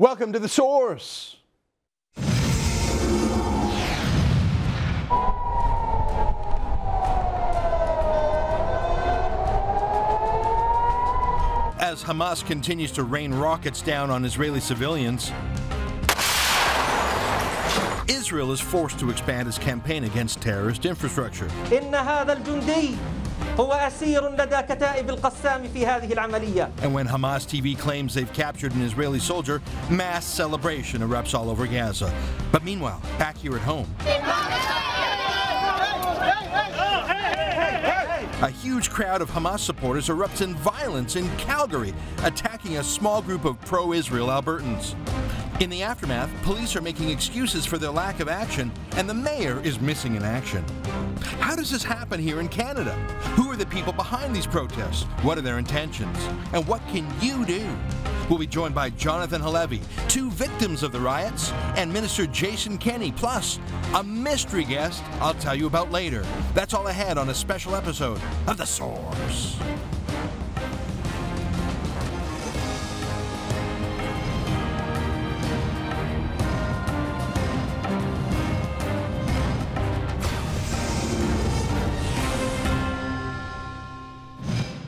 Welcome to The Source. As Hamas continues to rain rockets down on Israeli civilians, Israel is forced to expand its campaign against terrorist infrastructure. إن هذا الجندي هو أسير لدى كتائب القسام في هذه العملية. And when Hamas TV claims they've captured an Israeli soldier, mass celebration erupts all over Gaza. But meanwhile, back here at home, a huge crowd of Hamas supporters erupts in violence in Calgary, attacking a small group of pro-Israel Albertans. In the aftermath, police are making excuses for their lack of action, and the mayor is missing in action. How does this happen here in Canada? Who are the people behind these protests? What are their intentions? And what can you do? We'll be joined by Jonathan Halevi, two victims of the riots, and Minister Jason Kenney, plus a mystery guest I'll tell you about later. That's all ahead on a special episode of The Source.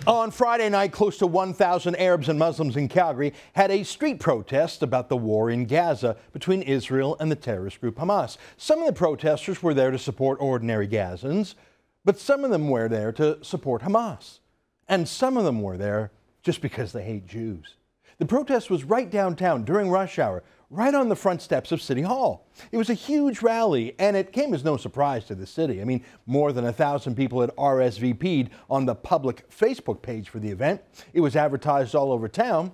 On Friday night, close to 1,000 Arabs and Muslims in Calgary had a street protest about the war in Gaza between Israel and the terrorist group Hamas. Some of the protesters were there to support ordinary Gazans, but some of them were there to support Hamas. And some of them were there just because they hate Jews. The protest was right downtown during rush hour, right on the front steps of City Hall. It was a huge rally, and it came as no surprise to the city. I mean, more than 1,000 people had RSVP'd on the public Facebook page for the event. It was advertised all over town.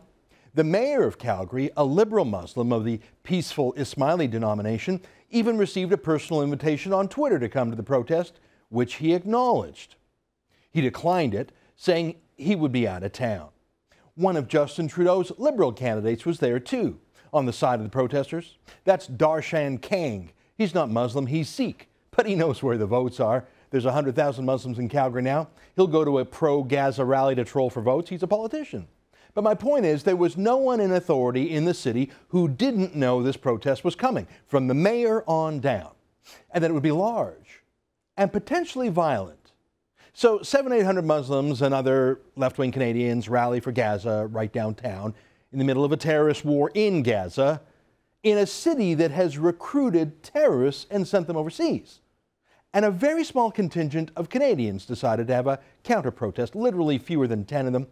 The mayor of Calgary, a liberal Muslim of the peaceful Ismaili denomination, even received a personal invitation on Twitter to come to the protest, which he acknowledged. He declined it, saying he would be out of town. One of Justin Trudeau's liberal candidates was there too, on the side of the protesters. That's Darshan Kang. He's not Muslim, he's Sikh, but he knows where the votes are. There's 100,000 Muslims in Calgary now. He'll go to a pro-Gaza rally to troll for votes. He's a politician. But my point is, there was no one in authority in the city who didn't know this protest was coming, from the mayor on down, and that it would be large and potentially violent. So 700-800 Muslims and other left-wing Canadians rally for Gaza right downtown in the middle of a terrorist war in Gaza, in a city that has recruited terrorists and sent them overseas. And a very small contingent of Canadians decided to have a counter-protest, literally fewer than 10 of them,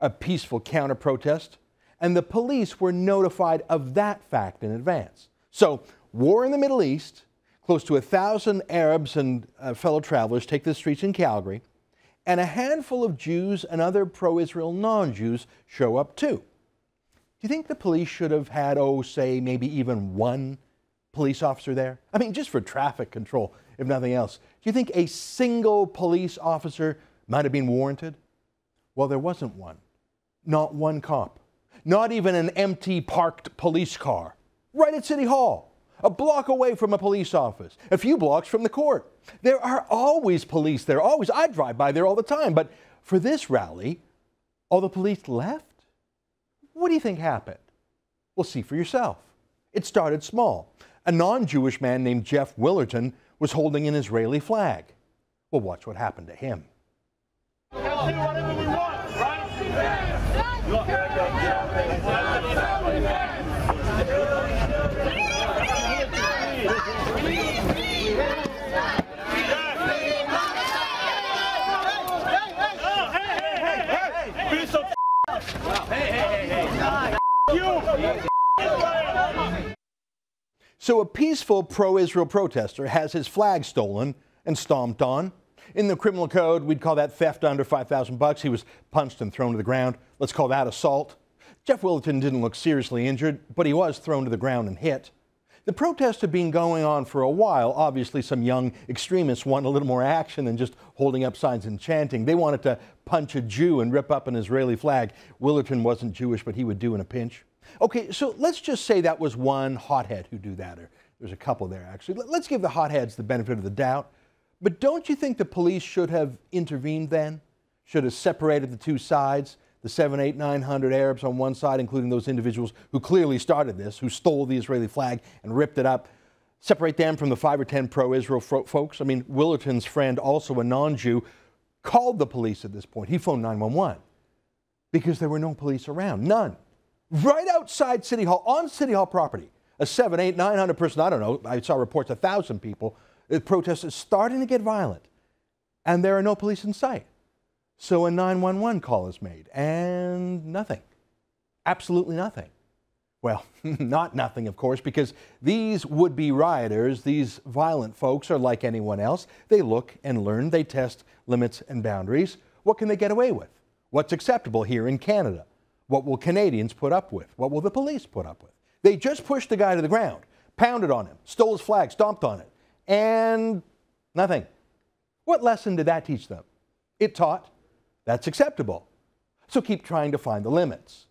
a peaceful counter-protest, and the police were notified of that fact in advance. So, war in the Middle East, close to 1,000 Arabs and fellow travelers take the streets in Calgary, and a handful of Jews and other pro-Israel non-Jews show up too. Do you think the police should have had, say, maybe even one police officer there? I mean, just for traffic control, if nothing else. Do you think a single police officer might have been warranted? Well, there wasn't one. Not one cop. Not even an empty parked police car. Right at City Hall. A block away from a police office. A few blocks from the court. There are always police there, always. I drive by there all the time. But for this rally, all the police left? What do you think happened? Well, see for yourself. It started small. A non-Jewish man named Jeff Willerton was holding an Israeli flag. Well, watch what happened to him. We can do whatever we want, right? So a peaceful pro-Israel protester has his flag stolen and stomped on. In the criminal code, we'd call that theft under $5,000. He was punched and thrown to the ground. Let's call that assault. Jeff Willerton didn't look seriously injured, but he was thrown to the ground and hit. The protest had been going on for a while. Obviously, some young extremists want a little more action than just holding up signs and chanting. They wanted to punch a Jew and rip up an Israeli flag. Willerton wasn't Jewish, but he would do in a pinch. Okay, so let's just say that was one hothead who do that, or there's a couple there actually. Let's give the hotheads the benefit of the doubt. But don't you think the police should have intervened then? Should have separated the two sides? The 7, 8, 900 Arabs on one side, including those individuals who clearly started this, who stole the Israeli flag and ripped it up. Separate them from the 5 or 10 pro-Israel folks. I mean, Willerton's friend, also a non-Jew, called the police at this point. He phoned 911 because there were no police around. None. Right outside City Hall, on City Hall property. A 7, 8, 900 person, I don't know, I saw reports 1,000 people. The protest is starting to get violent, and there are no police in sight. So a 911 call is made, and nothing. Absolutely nothing. Well, not nothing, of course, because these would-be rioters, these violent folks, are like anyone else. They look and learn. They test limits and boundaries. What can they get away with? What's acceptable here in Canada? What will Canadians put up with? What will the police put up with? They just pushed the guy to the ground, pounded on him, stole his flag, stomped on it, and nothing. What lesson did that teach them? It taught that's acceptable. So keep trying to find the limits.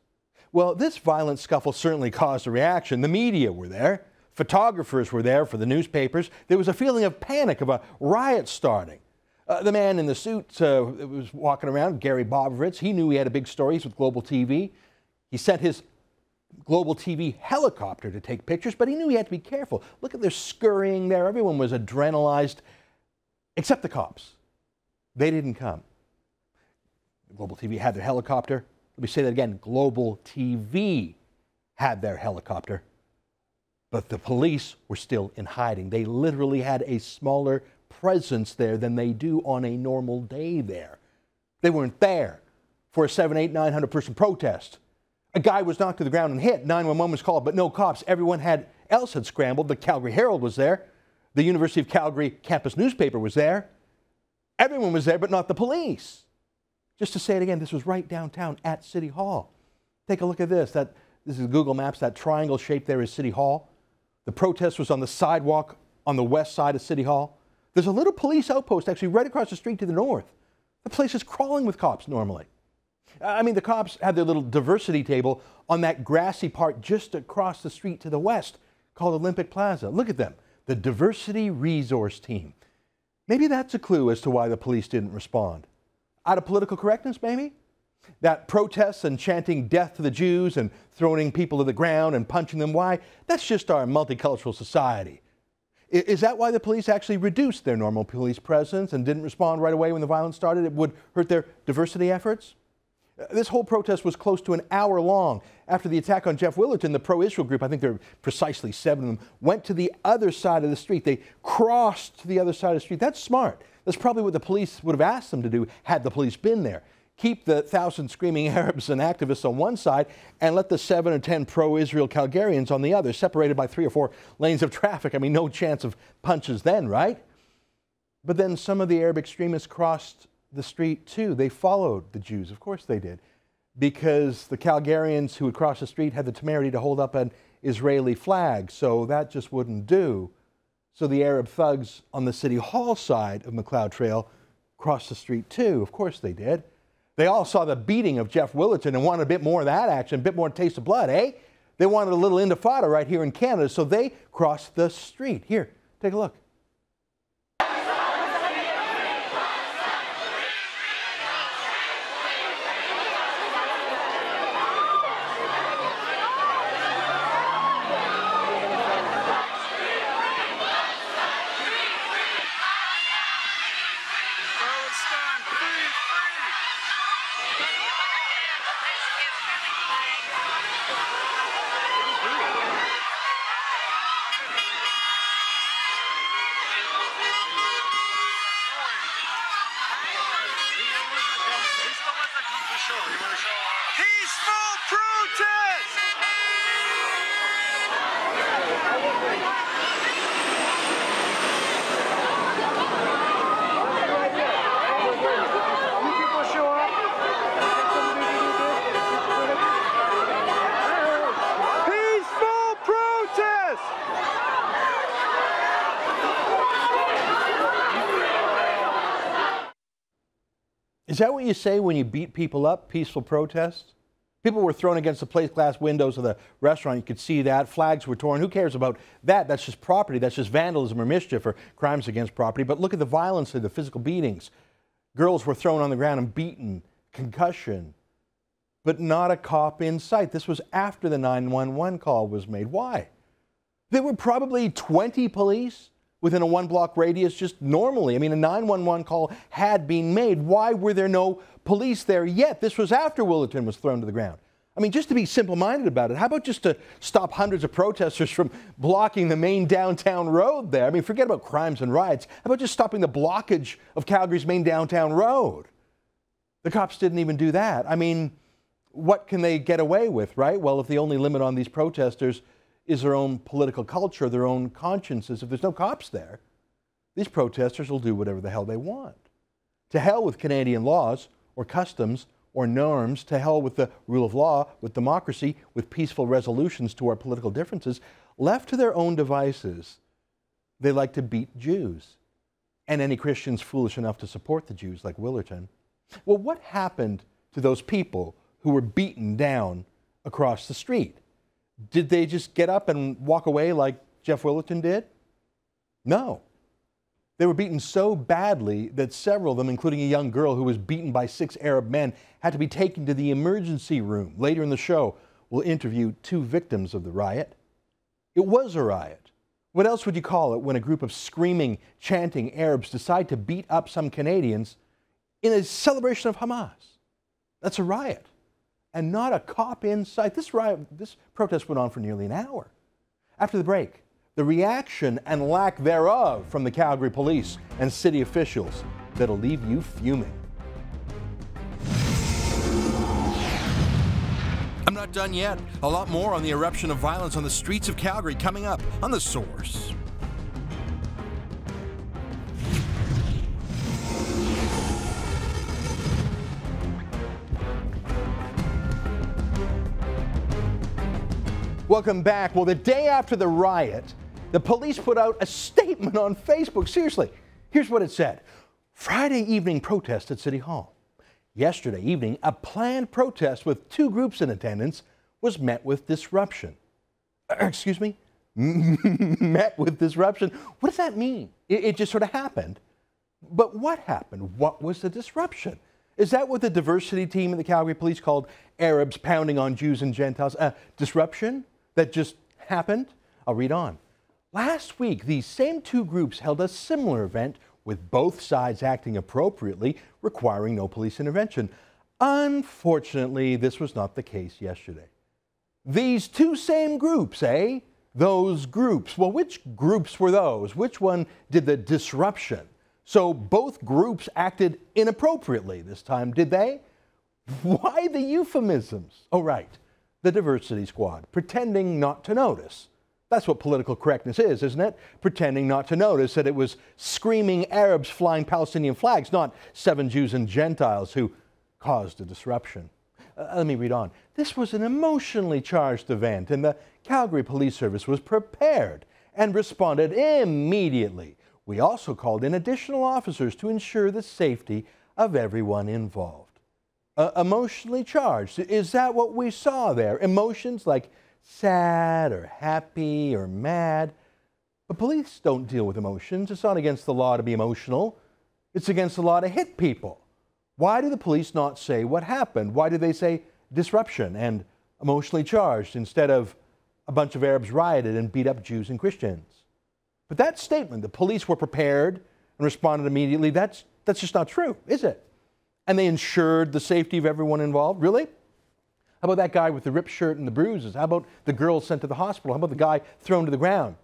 Well, this violent scuffle certainly caused a reaction. The media were there. Photographers were there for the newspapers. There was a feeling of panic, of a riot starting. The man in the suit was walking around, Gary Bobovitz. He knew he had a big story with Global TV. He sent his Global TV helicopter to take pictures, but he knew he had to be careful. Look at their scurrying there. Everyone was adrenalized, except the cops. They didn't come. Global TV had their helicopter. Let me say that again. Global TV had their helicopter, but the police were still in hiding. They literally had a smaller presence there than they do on a normal day there. They weren't there for a 7, 8, 900 person protest. A guy was knocked to the ground and hit. 911 was called, but no cops. Everyone else had scrambled. The Calgary Herald was there. The University of Calgary campus newspaper was there. Everyone was there, but not the police. Just to say it again, this was right downtown at City Hall. Take a look at this. This is Google Maps. That triangle shape there is City Hall. The protest was on the sidewalk on the west side of City Hall. There's a little police outpost actually right across the street to the north. The place is crawling with cops normally. I mean, the cops had their little diversity table on that grassy part just across the street to the west called Olympic Plaza. Look at them, the Diversity Resource Team. Maybe that's a clue as to why the police didn't respond. Out of political correctness, maybe? That protests and chanting death to the Jews and throwing people to the ground and punching them, why? That's just our multicultural society. Is that why the police actually reduced their normal police presence and didn't respond right away when the violence started? It would hurt their diversity efforts? This whole protest was close to an hour long. After the attack on Jeff Willerton, the pro-Israel group, I think there were precisely 7 of them, went to the other side of the street. They crossed to the other side of the street. That's smart. That's probably what the police would have asked them to do had the police been there. Keep the 1,000 screaming Arabs and activists on one side and let the 7 or 10 pro-Israel Calgarians on the other, separated by 3 or 4 lanes of traffic. I mean, no chance of punches then, right? But then some of the Arab extremists crossed the street too. They followed the Jews. Of course they did. Because the Calgarians who had crossed the street had the temerity to hold up an Israeli flag. So that just wouldn't do. So the Arab thugs on the City Hall side of McLeod Trail crossed the street too. Of course they did. They all saw the beating of Jeff Willerton and wanted a bit more of that action, a bit more taste of blood, eh? They wanted a little intifada right here in Canada, so they crossed the street. Here, take a look. Peaceful protest! Peaceful protest! Is that what you say when you beat people up? Peaceful protest? People were thrown against the plate glass windows of the restaurant. You could see that. Flags were torn. Who cares about that? That's just property. That's just vandalism or mischief or crimes against property. But look at the violence and the physical beatings. Girls were thrown on the ground and beaten. Concussion. but not a cop in sight. This was after the 911 call was made. Why? There were probably 20 police within a one-block radius just normally. I mean, a 911 call had been made. Why were there no police there yet? This was after Willerton was thrown to the ground. I mean, just to be simple-minded about it, how about just to stop hundreds of protesters from blocking the main downtown road there? I mean, forget about crimes and riots. How about just stopping the blockage of Calgary's main downtown road? The cops didn't even do that. I mean, what can they get away with, right? Well, if the only limit on these protesters is their own political culture, their own consciences, if there's no cops there, these protesters will do whatever the hell they want. To hell with Canadian laws or customs or norms, to hell with the rule of law, with democracy, with peaceful resolutions to our political differences. Left to their own devices, they like to beat Jews and any Christians foolish enough to support the Jews like Willerton. Well, what happened to those people who were beaten down across the street? Did they just get up and walk away like Jeff Willerton did? No. They were beaten so badly that several of them, including a young girl who was beaten by 6 Arab men, had to be taken to the emergency room. Later in the show, we'll interview 2 victims of the riot. It was a riot. What else would you call it when a group of screaming, chanting Arabs decide to beat up some Canadians in a celebration of Hamas? That's a riot. And not a cop in sight. This protest went on for nearly an hour. After the break, the reaction and lack thereof from the Calgary police and city officials that'll leave you fuming. I'm not done yet. A lot more on the eruption of violence on the streets of Calgary coming up on The Source. Welcome back. Well, the day after the riot, the police put out a statement on Facebook. Seriously, here's what it said. Friday evening protest at City Hall. Yesterday evening, a planned protest with 2 groups in attendance was met with disruption. Excuse me? Met with disruption. What does that mean? It just sort of happened. But what happened? What was the disruption? Is that what the diversity team in the Calgary Police called Arabs pounding on Jews and Gentiles? Disruption that just happened? I'll read on. Last week, these same 2 groups held a similar event with both sides acting appropriately, requiring no police intervention. Unfortunately, this was not the case yesterday. These 2 same groups, eh? Those groups. Well, which groups were those? Which one did the disruption? So both groups acted inappropriately this time, did they? Why the euphemisms? Oh, right. The diversity squad, pretending not to notice. That's what political correctness is, isn't it? Pretending not to notice that it was screaming Arabs flying Palestinian flags, not 7 Jews and Gentiles who caused a disruption. Let me read on. This was an emotionally charged event, and the Calgary Police Service was prepared and responded immediately. We also called in additional officers to ensure the safety of everyone involved. Emotionally charged. Is that what we saw there? Emotions like sad or happy or mad. But police don't deal with emotions. It's not against the law to be emotional. It's against the law to hit people. Why do the police not say what happened? Why do they say disruption and emotionally charged instead of a bunch of Arabs rioted and beat up Jews and Christians? But that statement, the police were prepared and responded immediately, that's just not true, is it? And they ensured the safety of everyone involved? Really? How about that guy with the ripped shirt and the bruises? How about the girl sent to the hospital? How about the guy thrown to the ground?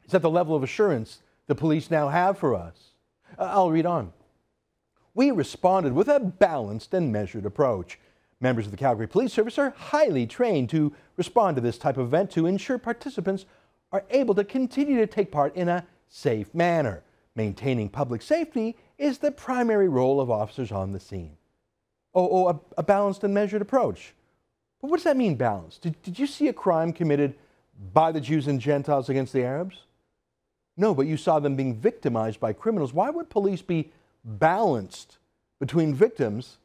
Is that the level of assurance the police now have for us? I'll read on. We responded with a balanced and measured approach. Members of the Calgary Police Service are highly trained to respond to this type of event to ensure participants are able to continue to take part in a safe manner. Maintaining public safety is the primary role of officers on the scene. A balanced and measured approach. But what does that mean, balanced? Did you see a crime committed by the Jews and Gentiles against the Arabs? No, but you saw them being victimized by criminals. Why would police be balanced between victims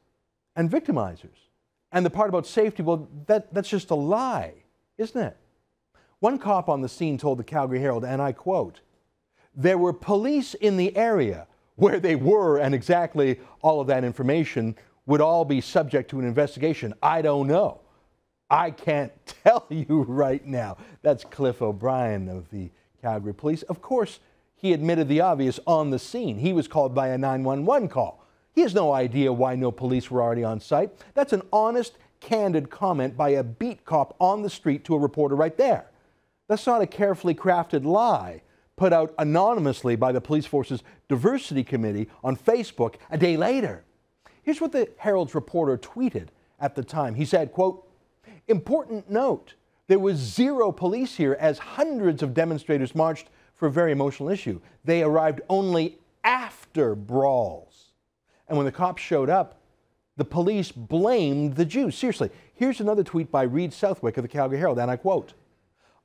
and victimizers? And the part about safety, well, that's just a lie, isn't it? One cop on the scene told the Calgary Herald, and I quote, "There were police in the area. Where they were and exactly all of that information would all be subject to an investigation? I don't know. I can't tell you right now. That's Cliff O'Brien of the Calgary Police. Of course, he admitted the obvious on the scene. He was called by a 911 call. He has no idea why no police were already on site. That's an honest, candid comment by a beat cop on the street to a reporter right there. That's not a carefully crafted lie put out anonymously by the police force's diversity committee on Facebook a day later. Here's what the Herald's reporter tweeted at the time. He said, quote, "Important note, there was zero police here as hundreds of demonstrators marched for a very emotional issue. They arrived only after brawls. And when the cops showed up, the police blamed the Jews." Seriously, here's another tweet by Reed Southwick of the Calgary Herald, and I quote,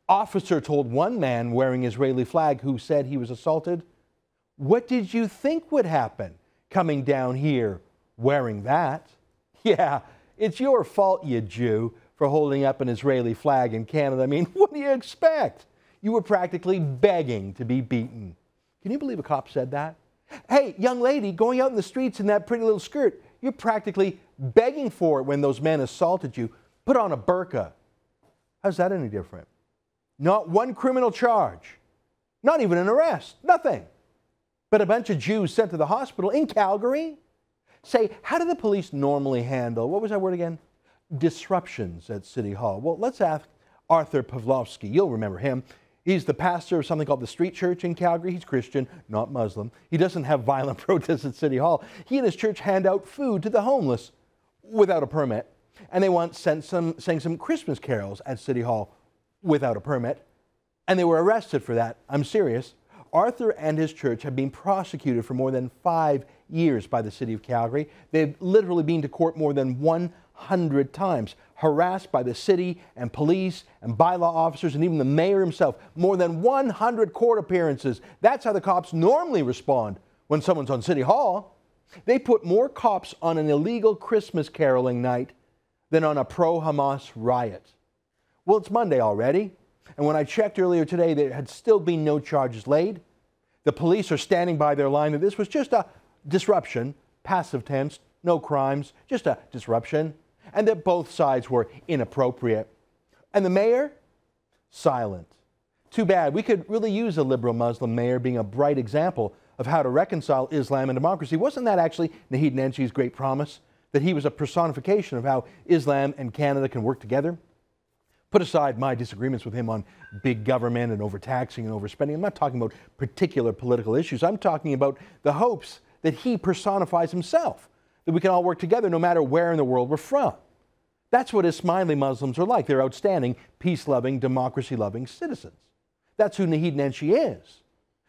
"Officer told one man wearing Israeli flag who said he was assaulted, 'What did you think would happen coming down here wearing that?' Yeah, it's your fault, you Jew, for holding up an Israeli flag in Canada. I mean, what do you expect? You were practically begging to be beaten." Can you believe a cop said that? Hey, young lady, going out in the streets in that pretty little skirt, you're practically begging for it when those men assaulted you. Put on a burqa. How's that any different? Not one criminal charge, not even an arrest, nothing. But a bunch of Jews sent to the hospital in Calgary? Say, how do the police normally handle, what was that word again? Disruptions at City Hall. Well, let's ask Arthur Pavlovsky. You'll remember him. He's the pastor of something called the Street Church in Calgary. He's Christian, not Muslim. He doesn't have violent protests at City Hall. He and his church hand out food to the homeless without a permit. And they once sang some Christmas carols at City Hall without a permit. And they were arrested for that. I'm serious. Arthur and his church have been prosecuted for more than 5 years by the City of Calgary. They've literally been to court more than 100 times, harassed by the city and police and bylaw officers and even the mayor himself. More than 100 court appearances. That's how the cops normally respond when someone's on City Hall. They put more cops on an illegal Christmas caroling night than on a pro-Hamas riot. Well, it's Monday already, and when I checked earlier today, there had still been no charges laid. The police are standing by their line that this was just a disruption, passive tense, no crimes, just a disruption, and that both sides were inappropriate. And the mayor? Silent. Too bad. We could really use a liberal Muslim mayor being a bright example of how to reconcile Islam and democracy. Wasn't that actually Naheed Nenshi's great promise? That he was a personification of how Islam and Canada can work together? Put aside my disagreements with him on big government and overtaxing and overspending. I'm not talking about particular political issues. I'm talking about the hopes that he personifies himself, that we can all work together no matter where in the world we're from. That's what Ismaili Muslims are like. They're outstanding, peace-loving, democracy-loving citizens. That's who Naheed Nenshi is.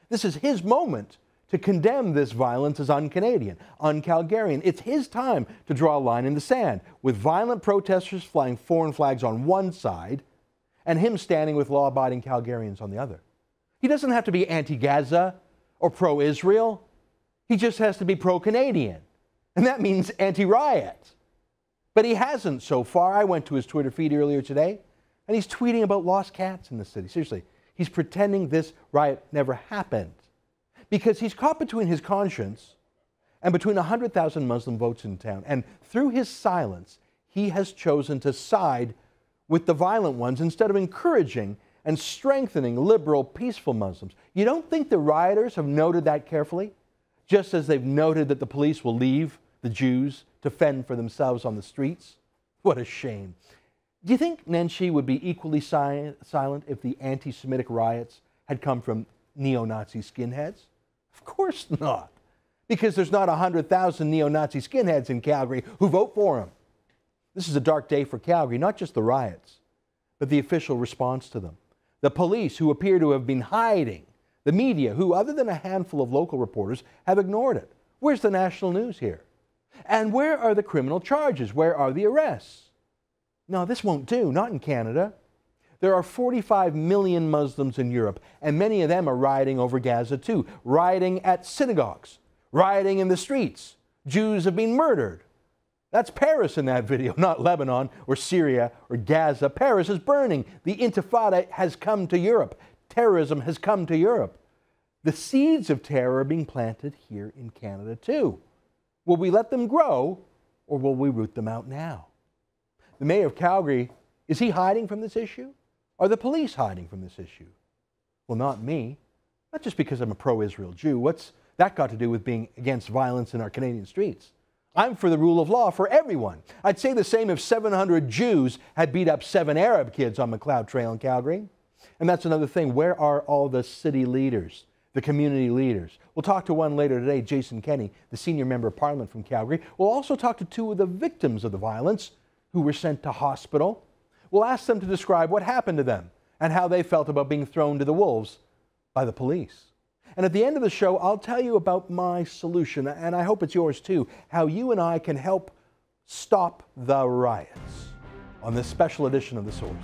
This is his moment to condemn this violence as un-Canadian, un-Calgarian. It's his time to draw a line in the sand, with violent protesters flying foreign flags on one side and him standing with law-abiding Calgarians on the other. He doesn't have to be anti-Gaza or pro-Israel. He just has to be pro-Canadian. And that means anti-riot. But he hasn't so far. I went to his Twitter feed earlier today, and he's tweeting about lost cats in the city. Seriously, he's pretending this riot never happened, because he's caught between his conscience and between 100,000 Muslim votes in town. And through his silence, he has chosen to side with the violent ones instead of encouraging and strengthening liberal, peaceful Muslims. You don't think the rioters have noted that carefully? Just as they've noted that the police will leave the Jews to fend for themselves on the streets? What a shame. Do you think Nenshi would be equally silent if the anti-Semitic riots had come from neo-Nazi skinheads? Of course not, because there's not 100,000 neo-Nazi skinheads in Calgary who vote for him. This is a dark day for Calgary, not just the riots, but the official response to them. The police, who appear to have been hiding. The media, who, other than a handful of local reporters, have ignored it. Where's the national news here? And where are the criminal charges? Where are the arrests? No, this won't do, not in Canada. There are 45 million Muslims in Europe, and many of them are rioting over Gaza too, rioting at synagogues, rioting in the streets. Jews have been murdered. That's Paris in that video, not Lebanon or Syria or Gaza. Paris is burning. The Intifada has come to Europe. Terrorism has come to Europe. The seeds of terror are being planted here in Canada too. Will we let them grow, or will we root them out now? The mayor of Calgary, is he hiding from this issue? Are the police hiding from this issue? Well, not me. Not just because I'm a pro-Israel Jew. What's that got to do with being against violence in our Canadian streets? I'm for the rule of law for everyone. I'd say the same if 700 Jews had beat up 7 Arab kids on McLeod Trail in Calgary. And that's another thing. Where are all the city leaders, the community leaders? We'll talk to one later today, Jason Kenney, the senior member of parliament from Calgary. We'll also talk to 2 of the victims of the violence who were sent to hospital. We'll ask them to describe what happened to them and how they felt about being thrown to the wolves by the police. And at the end of the show, I'll tell you about my solution, and I hope it's yours too, how you and I can help stop the riots on this special edition of The Source.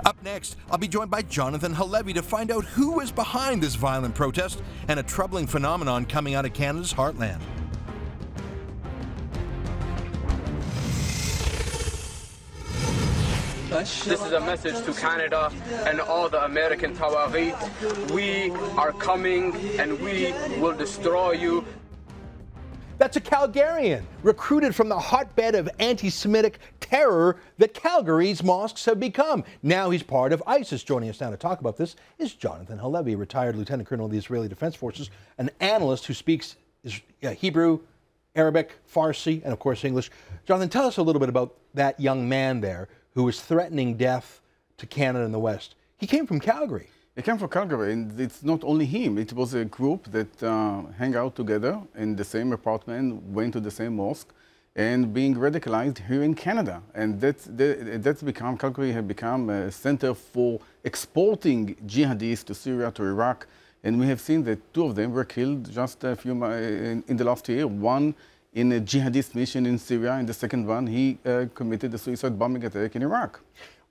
Up next, I'll be joined by Jonathan Halevi to find out who is behind this violent protest and a troubling phenomenon coming out of Canada's heartland. This is a message to Canada and all the American Tawaghi. We are coming and we will destroy you. That's a Calgarian, recruited from the hotbed of anti-Semitic terror that Calgary's mosques have become. Now he's part of ISIS. Joining us now to talk about this is Jonathan Halevi, retired Lieutenant Colonel of the Israeli Defense Forces, an analyst who speaks Hebrew, Arabic, Farsi, and of course English. Jonathan, tell us a little bit about that young man there who was threatening death to Canada and the West. He came from Calgary. He came from Calgary, and it's not only him. It was a group that hang out together in the same apartment, went to the same mosque, and being radicalized here in Canada. And Calgary has become a center for exporting jihadists to Syria, to Iraq. And we have seen that 2 of them were killed just a few in the last year. One in a jihadist mission in Syria, and the second one, he committed a suicide bombing attack in Iraq.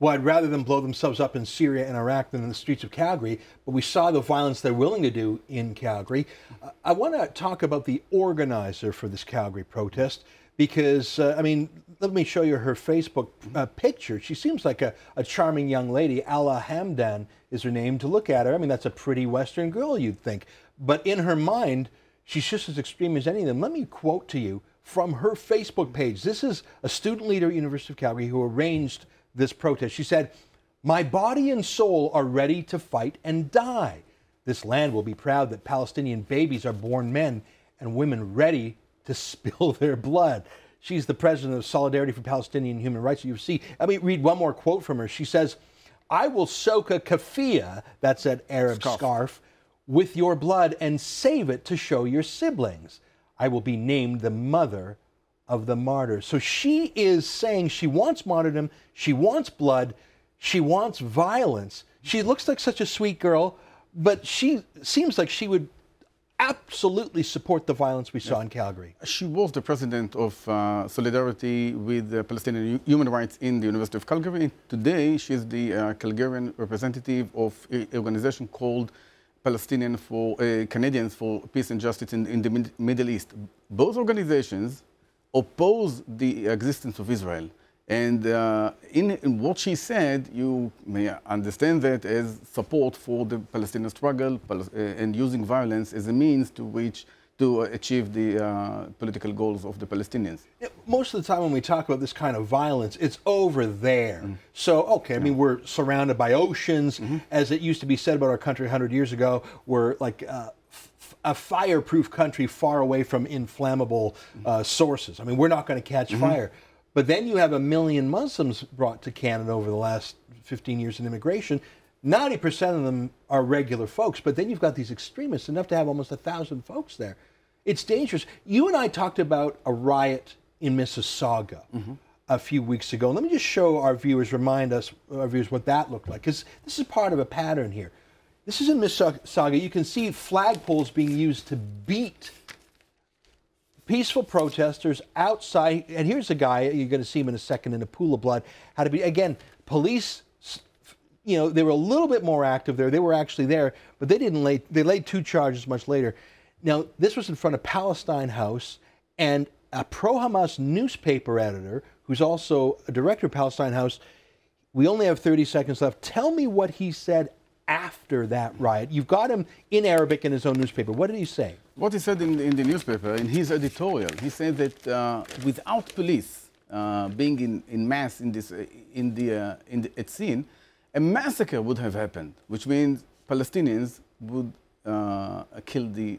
Well, I'd rather them blow themselves up in Syria and Iraq than in the streets of Calgary, but we saw the violence they're willing to do in Calgary. I want to talk about the organizer for this Calgary protest because, I mean, let me show you her Facebook picture. She seems like a charming young lady. Ala Hamdan is her name. To look at her, I mean, that's a pretty Western girl, you'd think. But in her mind, she's just as extreme as any of them. Let me quote to you from her Facebook page. This is a student leader at University of Calgary who arranged this protest. She said, "My body and soul are ready to fight and die. This land will be proud that Palestinian babies are born men and women ready to spill their blood." She's the president of Solidarity for Palestinian Human Rights at UFC. Let me read one more quote from her. She says, "I will soak a keffiyeh," that's an Arab scarf, "with your blood and save it to show your siblings. I will be named the mother of the martyrs." So she is saying she wants martyrdom, she wants blood, she wants violence. She looks like such a sweet girl, but she seems like she would absolutely support the violence we saw in Calgary. She was the president of Solidarity with Palestinian Human Rights in the University of Calgary. Today, she's the Calgarian representative of an organization called Canadians for Peace and Justice in the Middle East. Both organizations oppose the existence of Israel. And in what she said, you may understand that as support for the Palestinian struggle and using violence as a means to achieve the political goals of the Palestinians. Yeah, most of the time when we talk about this kind of violence, it's over there. So, okay, I mean, we're surrounded by oceans. As it used to be said about our country 100 years ago, we're like a fireproof country far away from inflammable sources. I mean, we're not going to catch fire. But then you have 1 million Muslims brought to Canada over the last 15 years in immigration. 90% of them are regular folks, but then you've got these extremists, enough to have almost 1,000 folks there. It's dangerous. You and I talked about a riot in Mississauga a few weeks ago. Let me just show our viewers, remind us, our viewers, what that looked like, because this is part of a pattern here. This is in Mississauga. You can see flagpoles being used to beat peaceful protesters outside. And here's a guy, you're going to see him in a second, in a pool of blood. How to be, again, police, you know, they were a little bit more active there. They were actually there, but they laid 2 charges much later. Now, this was in front of Palestine House, and a pro-Hamas newspaper editor, who's also a director of Palestine House, we only have 30 seconds left. Tell me what he said after that riot? You've got him in Arabic in his own newspaper. What did he say? What he said in the newspaper, in his editorial, he said that without police being in mass at scene, a massacre would have happened, which means Palestinians would kill the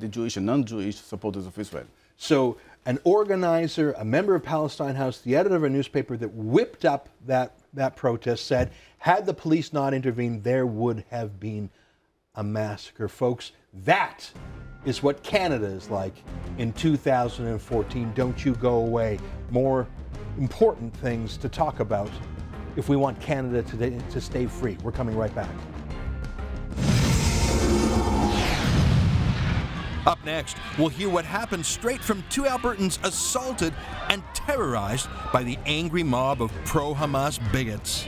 Jewish and non-Jewish supporters of Israel. So an organizer, a member of Palestine House, the editor of a newspaper that whipped up that protest said, had the police not intervened, there would have been a massacre. Folks, that is what Canada is like in 2014. Don't you go away. More important things to talk about if we want Canada to stay free. We're coming right back. Up next, we'll hear what happened straight from two Albertans assaulted and terrorized by the angry mob of pro-Hamas bigots.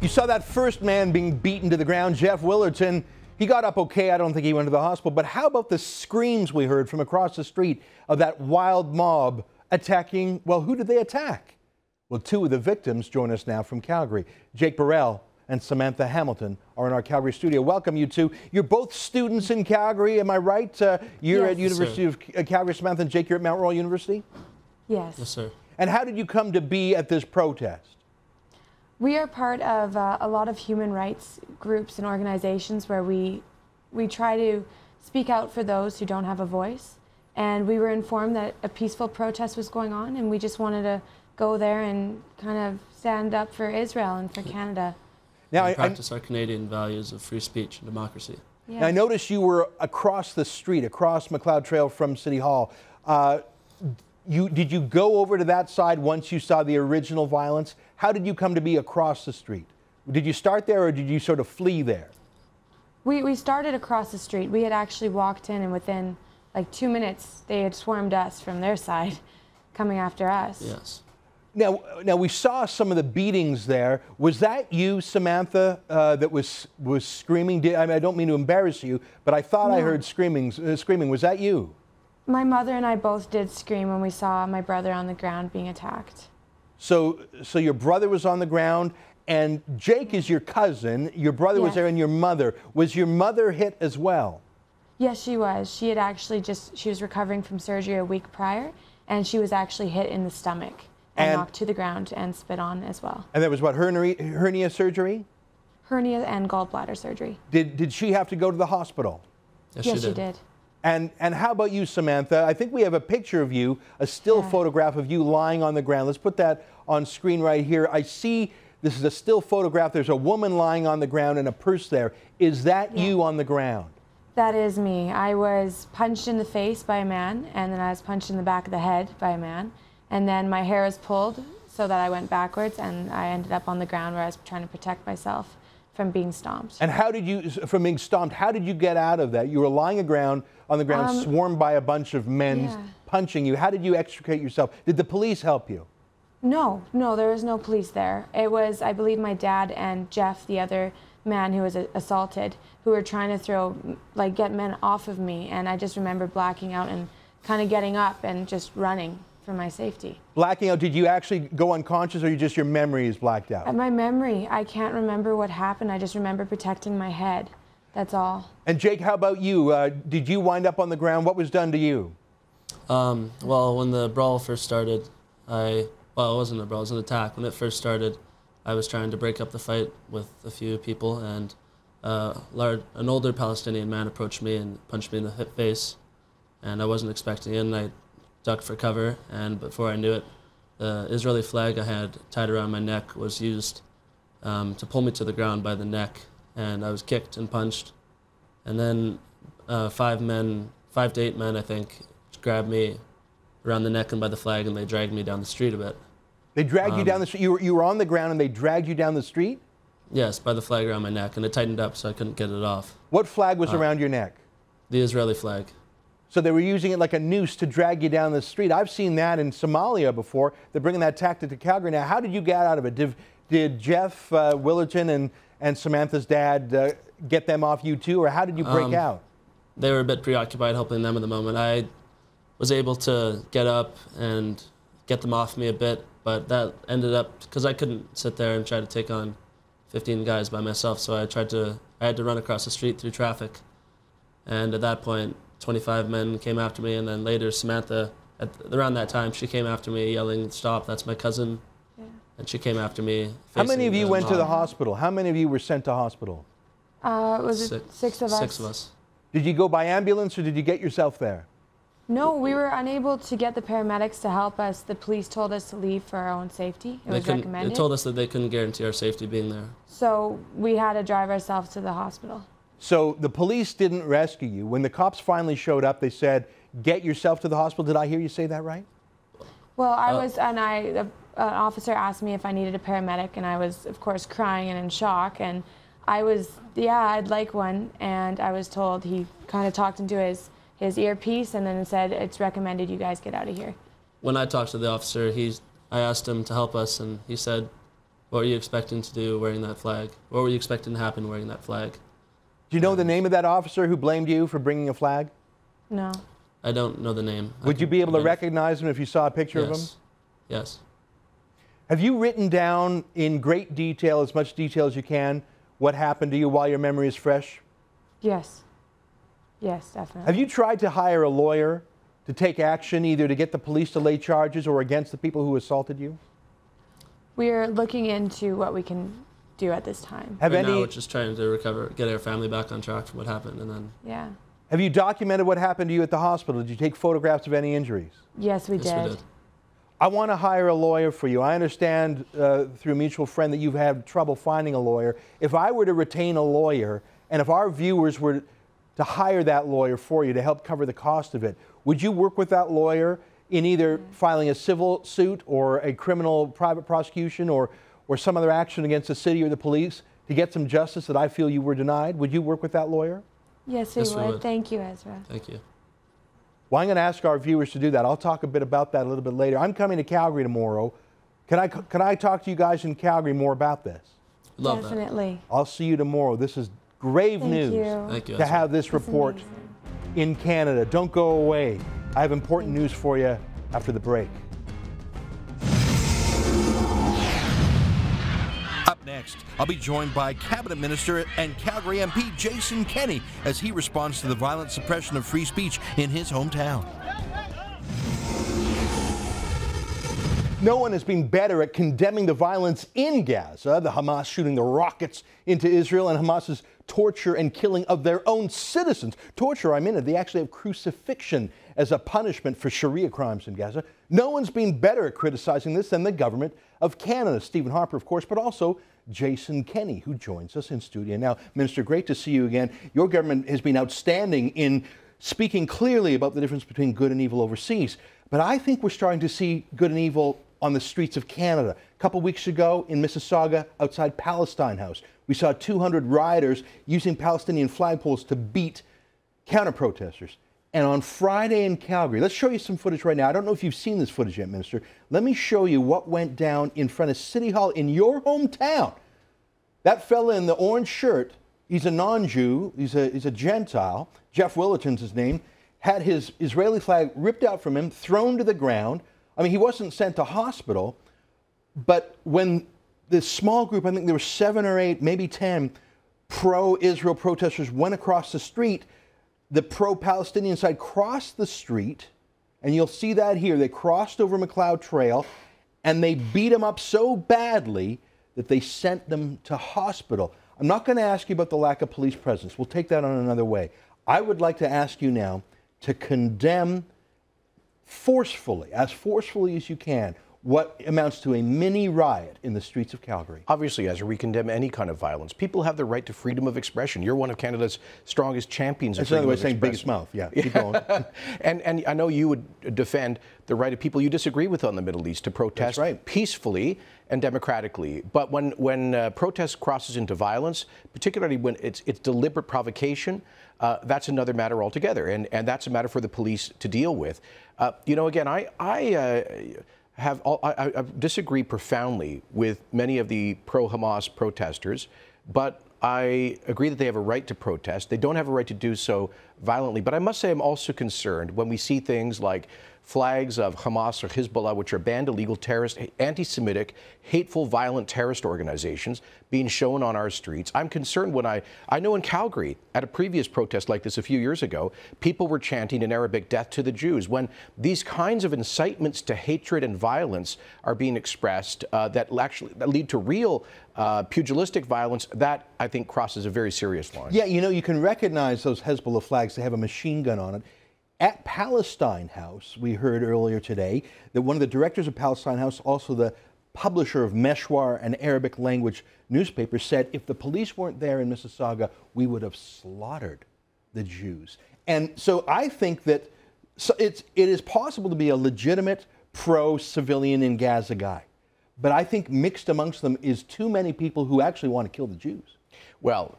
You saw that first man being beaten to the ground, Jeff Willerton. He got up okay. I don't think he went to the hospital. But how about the screams we heard from across the street of that wild mob attacking? Well, who did they attack? Well, two of the victims join us now from Calgary. Jake Burrell and Samantha Hamilton are in our Calgary studio. Welcome, you two. You're both students in Calgary, am I right? You're at University of Calgary, Samantha, and Jake, you're at Mount Royal University? Yes. Yes, sir. And how did you come to be at this protest? We are part of a lot of human rights groups and organizations where we try to speak out for those who don't have a voice. And we were informed that a peaceful protest was going on, and we just wanted to go there and kind of stand up for Israel and for Canada. Now, practice our Canadian values of free speech and democracy. Yeah. Now, I noticed you were across the street, across McLeod Trail from City Hall. Did you go over to that side once you saw the original violence? How did you come to be across the street? Did you start there, or did you sort of flee there? We started across the street. We had actually walked in, and within like 2 minutes, they had swarmed us from their side, coming after us. Yes. Now we saw some of the beatings there. Was that you, Samantha, that was screaming? I don't mean to embarrass you, but I thought I heard screaming. Was that you? My mother and I both did scream when we saw my brother on the ground being attacked. So your brother was on the ground, and Jake is your cousin. Your brother was there, and your mother. Was your mother hit as well? Yes, she was. She had actually she was recovering from surgery a week prior, and she was actually hit in the stomach and knocked to the ground and spit on as well. And that was what, hernia surgery? Hernia and gallbladder surgery. Did she have to go to the hospital? Yes, she did. And how about you, Samantha? I think we have a picture of you, a still photograph of you lying on the ground. Let's put that on screen right here. I see this is a still photograph. There's a woman lying on the ground and a purse there. Is that you on the ground? That is me. I was punched in the face by a man, and then I was punched in the back of the head by a man. And then my hair was pulled so that I went backwards, and I ended up on the ground where I was trying to protect myself from being stomped. And how did you, from being stomped, how did you get out of that? You were lying on the ground, swarmed by a bunch of men punching you. How did you extricate yourself? Did the police help you? No, there was no police there. It was, I believe, my dad and Jeff, the other man who was assaulted, who were trying to get men off of me. And I just remember blacking out and kind of getting up and just running for my safety. Blacking out, did you actually go unconscious, or just your memory is blacked out? My memory, I can't remember what happened. I just remember protecting my head. That's all. And Jake, how about you? Did you wind up on the ground? What was done to you? Well, when the brawl first started, it wasn't a brawl, it was an attack. When it first started, I was trying to break up the fight with a few people, and an older Palestinian man approached me and punched me in the face, and I wasn't expecting it, and I ducked for cover, and before I knew it, the Israeli flag I had tied around my neck was used to pull me to the ground by the neck, and I was kicked and punched. And then 5 to 8 men, I think, grabbed me around the neck and by the flag, and they dragged me down the street a bit. They dragged you down the street? You were on the ground and they dragged you down the street? Yes, by the flag around my neck, and it tightened up so I couldn't get it off. What flag was around your neck? The Israeli flag. So they were using it like a noose to drag you down the street. I've seen that in Somalia before. They're bringing that tactic to Calgary now. How did you get out of it? Did Jeff Willerton and Samantha's dad get them off you too, or how did you break out? They were a bit preoccupied helping them at the moment. I was able to get up and get them off me a bit, but that ended up, because I couldn't sit there and try to take on 15 guys by myself, so I had to run across the street through traffic. And at that point, 25 men came after me, and then later Samantha, around that time, she came after me yelling, "Stop, that's my cousin." Yeah. And she came after me. How many of you went to the hospital? How many of you were sent to hospital? Was it six of us? 6 of us. Did you go by ambulance or did you get yourself there? No, we were unable to get the paramedics to help us. The police told us to leave for our own safety. It was recommended. They told us that they couldn't guarantee our safety being there. So we had to drive ourselves to the hospital. So the police didn't rescue you. When the cops finally showed up, they said, "Get yourself to the hospital." Did I hear you say that right? Well, an officer asked me if I needed a paramedic, and I was, of course, crying and in shock. And I was, yeah, I'd like one. And I was told, he kind of talked into his earpiece and then said, "It's recommended you guys get out of here." When I talked to the officer, I asked him to help us, and he said, "What were you expecting to do wearing that flag? What were you expecting to happen wearing that flag?" Do you know the name of that officer who blamed you for bringing a flag? No. I don't know the name. Would you be able to recognize him if you saw a picture of him? Yes. Have you written down in great detail, as much detail as you can, what happened to you while your memory is fresh? Yes. Yes, definitely. Have you tried to hire a lawyer to take action, either to get the police to lay charges or against the people who assaulted you? We're looking into what we can do at this time. Right now, we're just trying to get our family back on track from what happened, and then. Yeah. Have you documented what happened to you at the hospital? Did you take photographs of any injuries? Yes, we did. I want to hire a lawyer for you. I understand through a mutual friend that you've had trouble finding a lawyer. If I were to retain a lawyer, and if our viewers were to hire that lawyer for you to help cover the cost of it, would you work with that lawyer in either filing a civil suit or a criminal private prosecution or some other action against the city or the police to get some justice that I feel you were denied? Would you work with that lawyer? Yes, we would. Thank you, Ezra. Thank you. Well, I'm going to ask our viewers to do that. I'll talk a bit about that a little bit later. I'm coming to Calgary tomorrow. Can I talk to you guys in Calgary more about this? Love Definitely. I'll see you tomorrow. This is grave news Thank you, to have this report in Canada. Don't go away. I have important news for you after the break. Up next, I'll be joined by Cabinet Minister and Calgary MP Jason Kenney as he responds to the violent suppression of free speech in his hometown. No one has been better at condemning the violence in Gaza, the Hamas shooting the rockets into Israel and Hamas's torture and killing of their own citizens. Torture, I mean, they actually have crucifixion as a punishment for Sharia crimes in Gaza. No one's been better at criticizing this than the government of Canada. Stephen Harper, of course, but also Jason Kenney, who joins us in studio. Now, Minister, great to see you again. Your government has been outstanding in speaking clearly about the difference between good and evil overseas. But I think we're starting to see good and evil on the streets of Canada. A couple weeks ago in Mississauga, outside Palestine House, we saw 200 rioters using Palestinian flagpoles to beat counter-protesters. And on Friday in Calgary, let's show you some footage right now. I don't know if you've seen this footage yet, Minister. Let me show you what went down in front of City Hall in your hometown. That fella in the orange shirt, he's a non-Jew, he's a Gentile, Jeff Willerton's his name, had his Israeli flag ripped out from him, thrown to the ground. I mean, he wasn't sent to hospital, but when this small group, I think there were 7 or 8, maybe 10 pro-Israel protesters went across the street, the pro-Palestinian side crossed the street, and you'll see that here. They crossed over McLeod Trail, and they beat them up so badly that they sent them to hospital. I'm not going to ask you about the lack of police presence. We'll take that on another way. I would like to ask you now to condemn forcefully as you can, what amounts to a mini riot in the streets of Calgary. Obviously, Ezra, we condemn any kind of violence. People have the right to freedom of expression. You're one of Canada's strongest champions of freedom of expression. That's another way of saying biggest mouth. Yeah, keep going. and I know you would defend the right of people you disagree with on the Middle East to protest peacefully and democratically. But when protest crosses into violence, particularly when it's deliberate provocation, that's another matter altogether, and that's a matter for the police to deal with. You know, again, I I disagree profoundly with many of the pro-Hamas protesters, but I agree that they have a right to protest. They don't have a right to do so violently. But I must say I'm also concerned when we see things like flags of Hamas or Hezbollah, which are banned illegal terrorist, anti-Semitic, hateful, violent terrorist organizations being shown on our streets. I'm concerned when I know in Calgary, at a previous protest like this a few years ago, people were chanting in Arabic, "Death to the Jews." When these kinds of incitements to hatred and violence are being expressed that lead to real pugilistic violence, that I think crosses a very serious line. Yeah, you know, you can recognize those Hezbollah flags. They have a machine gun on it. At Palestine House, we heard earlier today that one of the directors of Palestine House, also the publisher of Meshwar, an Arabic language newspaper, said if the police weren't there in Mississauga, we would have slaughtered the Jews. And so I think that it is possible to be a legitimate pro-civilian in Gaza guy. But I think mixed amongst them is too many people who actually want to kill the Jews. Well,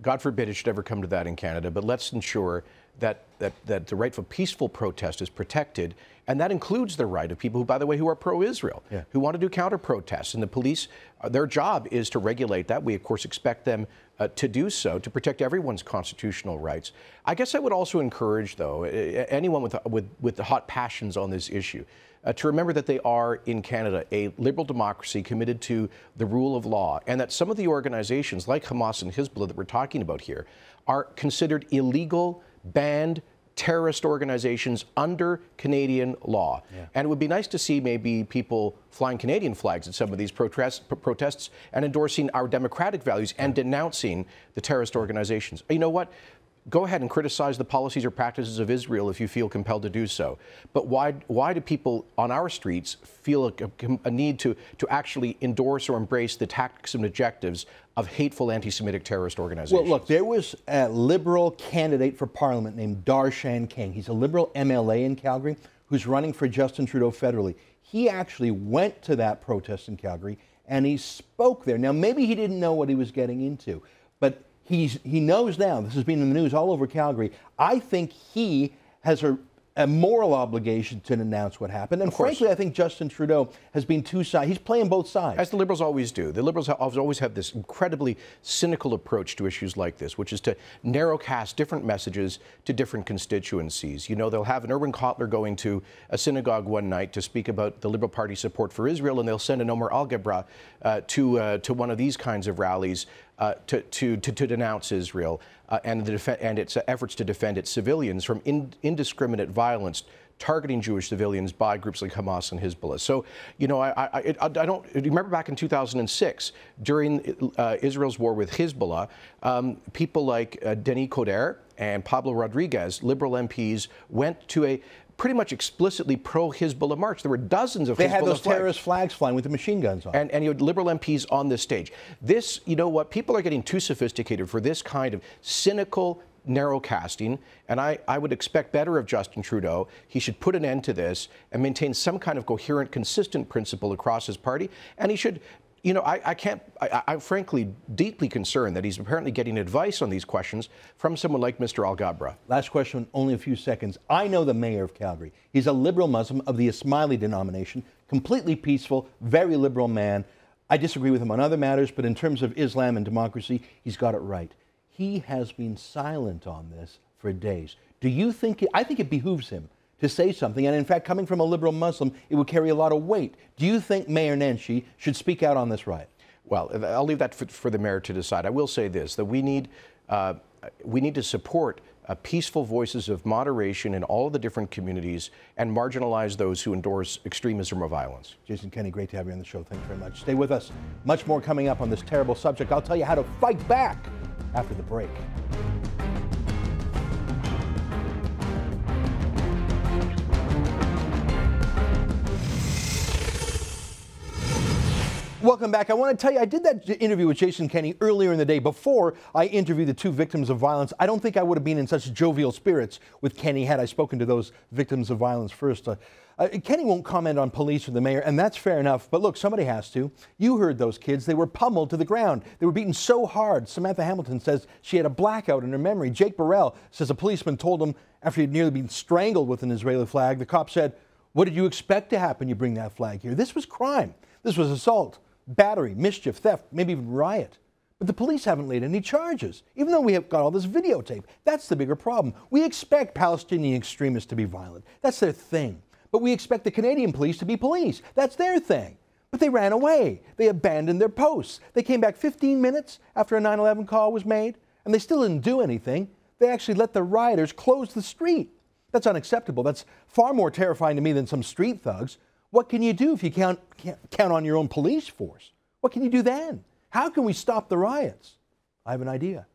God forbid it should ever come to that in Canada, but let's ensure that the right for peaceful protest is protected, and that includes the right of people who, by the way, who are pro-Israel, who want to do counter-protests. And the police, their job is to regulate that. We, of course, expect them to do so, to protect everyone's constitutional rights. I guess I would also encourage, though, anyone with the hot passions on this issue, to remember that they are, in Canada, a liberal democracy committed to the rule of law, and that some of the organizations, like Hamas and Hezbollah that we're talking about here, are considered illegal, banned terrorist organizations under Canadian law. And it would be nice to see maybe people flying Canadian flags at some of these protests and endorsing our democratic values and denouncing the terrorist organizations. You know what? Go ahead and criticize the policies or practices of Israel if you feel compelled to do so. But why do people on our streets feel a need to actually endorse or embrace the tactics and objectives of hateful anti-Semitic terrorist organizations? Well, look, there was a Liberal candidate for Parliament named Darshan King. He's a Liberal MLA in Calgary who's running for Justin Trudeau federally. He actually went to that protest in Calgary and he spoke there. Now, maybe he didn't know what he was getting into, but he knows now. This has been in the news all over Calgary. I think he has a moral obligation to announce what happened. And frankly, I think Justin Trudeau has been two-sided. He's playing both sides. As the Liberals always do. The Liberals always have this incredibly cynical approach to issues like this, which is to narrowcast different messages to different constituencies. You know, they'll have an Irwin Cotler going to a synagogue one night to speak about the Liberal Party's support for Israel, and they'll send an Omar Al-Gabra to one of these kinds of rallies to denounce Israel and its efforts to defend its civilians from indiscriminate violence targeting Jewish civilians by groups like Hamas and Hezbollah. So, you know, I don't remember back in 2006 during Israel's war with Hezbollah, people like Denis Coderre and Pablo Rodriguez, Liberal MPs, went to a pretty much explicitly pro-Hezbollah march. There were dozens of Hezbollah flags. They had those terrorist flags flying with the machine guns on. And you had Liberal MPs on this stage. This, you know what, people are getting too sophisticated for this kind of cynical narrow casting, and I would expect better of Justin Trudeau. He should put an end to this and maintain some kind of coherent, consistent principle across his party, and he should. You know, I'm frankly deeply concerned that he's apparently getting advice on these questions from someone like Mr. Al-Gabra. Last question, only a few seconds. I know the mayor of Calgary. He's a liberal Muslim of the Ismaili denomination, completely peaceful, very liberal man. I disagree with him on other matters, but in terms of Islam and democracy, he's got it right. He has been silent on this for days. Do you think, I think it behooves him to say something, and in fact, coming from a liberal Muslim, it would carry a lot of weight. Do you think Mayor Nenshi should speak out on this riot? Well, I'll leave that for the mayor to decide. I will say this, that we need to support peaceful voices of moderation in all of the different communities and marginalize those who endorse extremism or violence. Jason Kenney, great to have you on the show. Thanks very much. Stay with us. Much more coming up on this terrible subject. I'll tell you how to fight back after the break. Welcome back. I want to tell you, I did that interview with Jason Kenney earlier in the day before I interviewed the two victims of violence. I don't think I would have been in such jovial spirits with Kenney had I spoken to those victims of violence first. Kenney won't comment on police or the mayor, and that's fair enough. But look, somebody has to. You heard those kids. They were pummeled to the ground. They were beaten so hard. Samantha Hamilton says she had a blackout in her memory. Jake Burrell says a policeman told him after he'd nearly been strangled with an Israeli flag, the cop said, What did you expect to happen? You bring that flag here. This was crime. This was assault, battery, mischief, theft, maybe even riot. But the police haven't laid any charges, even though we have got all this videotape. That's the bigger problem. We expect Palestinian extremists to be violent. That's their thing. But we expect the Canadian police to be police. That's their thing. But they ran away. They abandoned their posts. They came back 15 minutes after a 9/11 call was made, and they still didn't do anything. They actually let the rioters close the street. That's unacceptable. That's far more terrifying to me than some street thugs. What can you do if you can't count on your own police force? What can you do then? How can we stop the riots? I have an idea.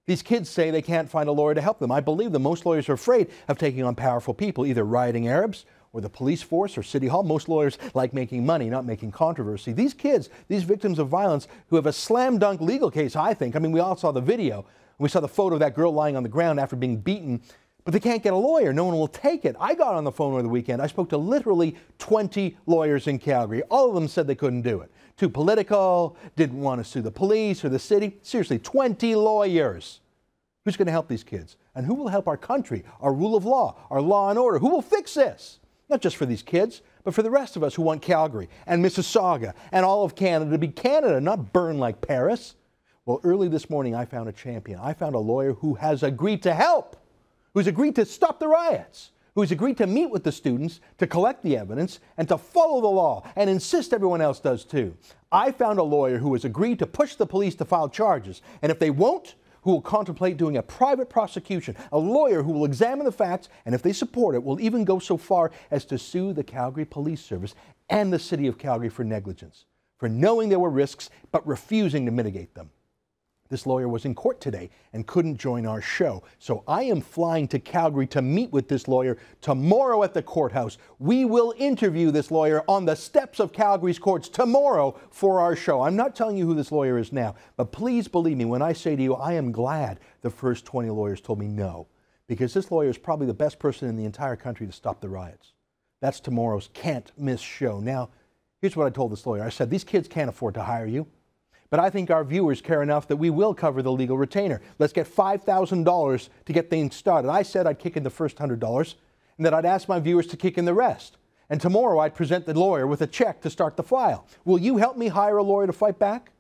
These kids say they can't find a lawyer to help them. I believe them. Most lawyers are afraid of taking on powerful people, either rioting Arabs or the police force or City Hall. Most lawyers like making money, not making controversy. These kids, these victims of violence who have a slam dunk legal case, I think. I mean, we all saw the video. We saw the photo of that girl lying on the ground after being beaten. But they can't get a lawyer. No one will take it. I got on the phone over the weekend. I spoke to literally 20 lawyers in Calgary. All of them said they couldn't do it. Too political, didn't want to sue the police or the city. Seriously, 20 lawyers. Who's going to help these kids? And who will help our country, our rule of law, our law and order? Who will fix this? Not just for these kids, but for the rest of us who want Calgary and Mississauga and all of Canada to be Canada, not burn like Paris. Well, early this morning, I found a champion. I found a lawyer who has agreed to help, who's agreed to stop the riots, who's agreed to meet with the students, to collect the evidence, and to follow the law, and insist everyone else does too. I found a lawyer who has agreed to push the police to file charges, and if they won't, who will contemplate doing a private prosecution, a lawyer who will examine the facts, and if they support it, will even go so far as to sue the Calgary Police Service and the City of Calgary for negligence, for knowing there were risks but refusing to mitigate them. This lawyer was in court today and couldn't join our show. So I am flying to Calgary to meet with this lawyer tomorrow at the courthouse. We will interview this lawyer on the steps of Calgary's courts tomorrow for our show. I'm not telling you who this lawyer is now, but please believe me when I say to you, I am glad the first 20 lawyers told me no, because this lawyer is probably the best person in the entire country to stop the riots. That's tomorrow's can't miss show. Now, here's what I told this lawyer. I said, these kids can't afford to hire you. But I think our viewers care enough that we will cover the legal retainer. Let's get $5,000 to get things started. I said I'd kick in the first $100 and that I'd ask my viewers to kick in the rest. And tomorrow I'd present the lawyer with a check to start the file. Will you help me hire a lawyer to fight back?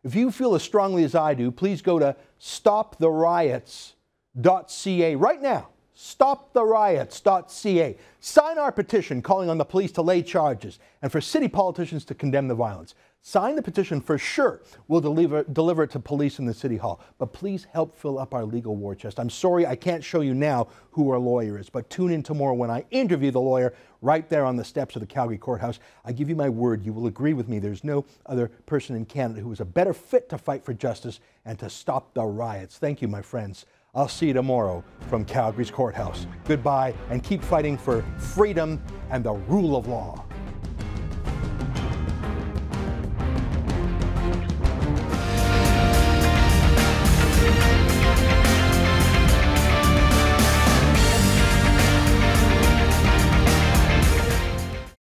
If you feel as strongly as I do, please go to stoptheriots.ca right now. Stoptheriots.ca. Sign our petition calling on the police to lay charges and for city politicians to condemn the violence. Sign the petition for sure. We'll deliver it to police in the City Hall. But please help fill up our legal war chest. I'm sorry I can't show you now who our lawyer is, but tune in tomorrow when I interview the lawyer right there on the steps of the Calgary Courthouse. I give you my word, you will agree with me. There's no other person in Canada who is a better fit to fight for justice and to stop the riots. Thank you, my friends. I'll see you tomorrow from Calgary's Courthouse. Goodbye, and keep fighting for freedom and the rule of law.